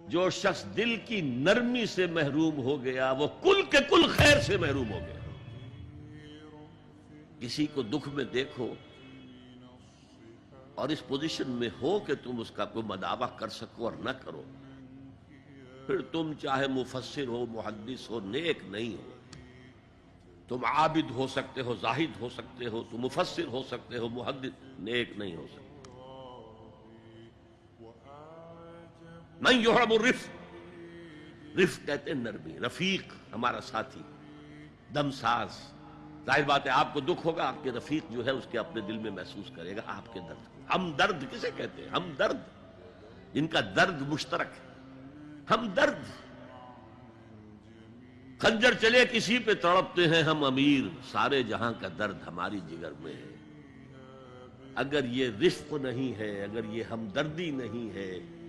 जो शख्स दिल की नरमी से महरूम हो गया वो कुल के कुल खैर से महरूम हो गया। किसी को दुख में देखो और इस पोजीशन में हो कि तुम उसका कोई मदावा कर सको और न करो, फिर तुम चाहे मुफस्सिर हो, मुहद्दिस हो, नेक नहीं हो। तुम आबिद हो सकते हो, जाहिद हो सकते हो, तुम मुफस्सिर हो सकते हो, मुहद्दिस, नेक नहीं हो सकते। नहीं युहरमु रिफ्क, रिफ्क कहते हैं नरमी, रफीक हमारा साथी, दमसाज। जाहिर बात है आपको दुख होगा, आपके रफीक जो है उसके अपने दिल में महसूस करेगा आपके दर्द को। हमदर्द किसे कहते हैं? हमदर्द, इनका दर्द मुश्तरक है। हमदर्द, खंजर चले किसी पे तड़पते हैं हम अमीर, सारे जहां का दर्द हमारी जिगर में है। अगर ये रिफ्क नहीं है, अगर ये हमदर्दी नहीं है,